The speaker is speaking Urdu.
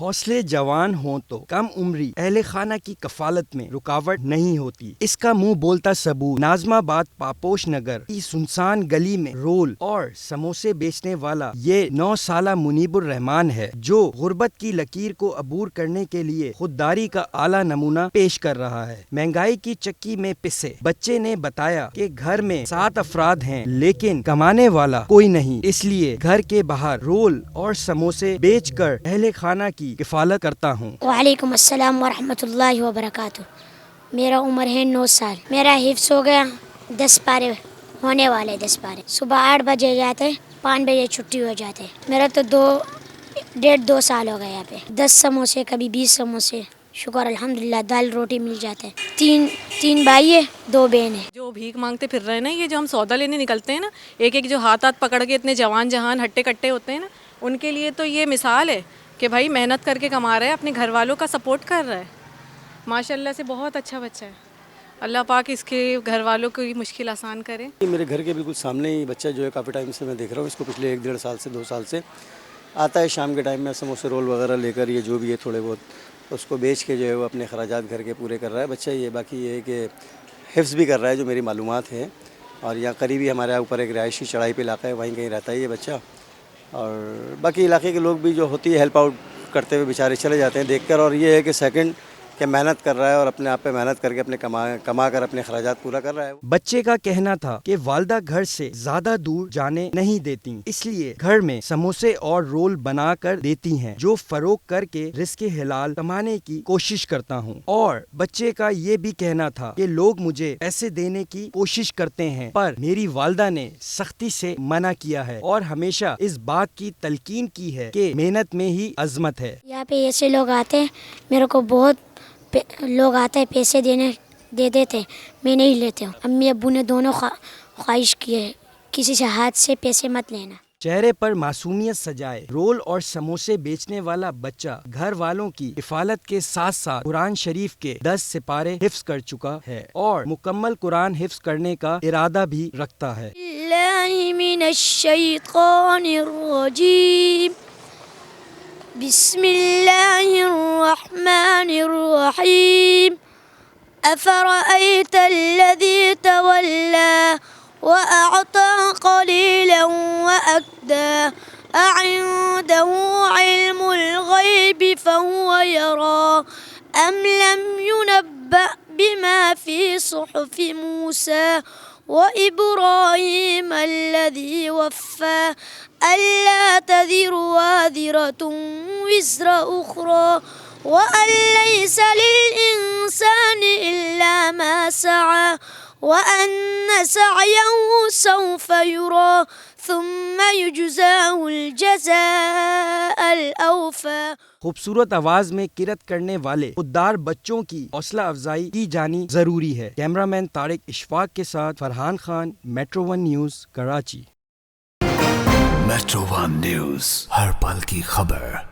حوصلے جوان ہوں تو کم عمری اہل خانہ کی کفالت میں رکاوٹ نہیں ہوتی۔ اس کا منہ بولتا ثبوت ناظم آباد پاپوش نگر کی سنسان گلی میں رول اور سموسے بیچنے والا یہ 9 سالہ منیب الرحمان ہے، جو غربت کی لکیر کو عبور کرنے کے لیے خودداری کا اعلیٰ نمونہ پیش کر رہا ہے۔ مہنگائی کی چکی میں پسے بچے نے بتایا کہ گھر میں 7 افراد ہیں لیکن کمانے والا کوئی نہیں، اس لیے گھر کے باہر رول اور سموسے بیچ کر اہل خانہ کی کفالت کرتا ہوں۔ وعلیکم السلام ورحمۃ اللہ وبرکاتہ۔ میرا عمر ہے 9 سال۔ میرا حفظ ہو گیا 10 پارے ہونے والے 10 پارے۔ صبح 8 بجے جاتے 5 بجے چھٹی ہو جاتے۔ میرا تو 2 سال ہو گیا یہاں پہ۔ 10 سموسے کبھی 20 سموسے، شکر الحمدللہ دال روٹی مل جاتے۔ تین بھائی ہے 2 بہن ہیں۔ جو بھیک مانگتے پھر رہے ہیں نا، یہ جو ہم سودا لینے نکلتے ہیں نا، ایک جو ہاتھ پکڑ کے اتنے جوان جہان ہٹے کٹے ہوتے ہیں نا، ان کے لیے تو یہ مثال ہے کہ بھائی محنت کر کے کما رہا ہے، اپنے گھر والوں کا سپورٹ کر رہا ہے۔ ماشاء اللہ سے بہت اچھا بچہ ہے، اللہ پاک اس کے گھر والوں کی مشکل آسان کرے۔ میرے گھر کے بالکل سامنے ہی بچہ جو ہے کافی ٹائم سے میں دیکھ رہا ہوں اس کو، پچھلے 1-1.5 سال سے 2 سال سے آتا ہے شام کے ٹائم میں سموسے رول وغیرہ لے کر، یہ جو بھی ہے تھوڑے بہت اس کو بیچ کے جو ہے وہ اپنے اخراجات گھر کے پورے کر رہا ہے بچہ یہ۔ باقی یہ ہے کہ حفظ بھی کر رہا ہے جو میری معلومات ہیں، اور یہاں قریبی ہمارے اوپر ایک رہائشی چڑھائی پہ علاقہ ہے، وہیں کہیں رہتا ہے یہ بچہ۔ اور باقی علاقے کے لوگ بھی جو ہوتی ہے ہیلپ آؤٹ کرتے ہوئے بیچارے چلے جاتے ہیں دیکھ کر، اور یہ ہے کہ سیکنڈ کہ محنت کر رہا ہے اور اپنے آپ پہ محنت کر کے اپنے کما کر اپنے اخراجات پورا کر رہا ہے۔ بچے کا کہنا تھا کہ والدہ گھر سے زیادہ دور جانے نہیں دیتی، اس لیے گھر میں سموسے اور رول بنا کر دیتی ہیں، جو فروخت کر کے رزق حلال کمانے کی کوشش کرتا ہوں۔ اور بچے کا یہ بھی کہنا تھا کہ لوگ مجھے پیسے دینے کی کوشش کرتے ہیں، پر میری والدہ نے سختی سے منع کیا ہے اور ہمیشہ اس بات کی تلقین کی ہے کہ محنت میں ہی عظمت ہے۔ یہاں پہ ایسے لوگ آتے ہیں، میرے کو بہت لوگ آتے ہیں پیسے دے دیتے، میں نہیں لیتے ہوں۔ امی ابو نے دونوں خواہش کی ہے کسی سے ہاتھ سے پیسے مت لینا۔ چہرے پر معصومیت سجائے رول اور سموسے بیچنے والا بچہ گھر والوں کی کفالت کے ساتھ ساتھ قرآن شریف کے 10 سپارے حفظ کر چکا ہے اور مکمل قرآن حفظ کرنے کا ارادہ بھی رکھتا ہے۔ اللہ من الشیطان الرجیم، بسم اللہ الرحمن الرحیم، افرأیت الذی تولی وأعطى قليلا وأكدى أعنده علم الغيب فهو يرى أم لم ينبأ بما في صحف موسى وإبراهيم الذي وفى ألا تذر وازرة وزر أخرى وأن ليس للإنسان إلا ما سعى وَأَنَّ سَعْيَهُ سَوْفَ يُرَى ثُمَّ يُجْزَاهُ الْجَزَاءَ الْأَوْفَى۔ خوبصورت آواز میں قرأت کرنے والے خوددار بچوں کی حوصلہ افزائی کی جانی ضروری ہے۔ کیمرامین طارق اشفاق کے ساتھ Farhan Khan, Metro 1 News, Karachi. Metro 1 News, ہر پل کی خبر۔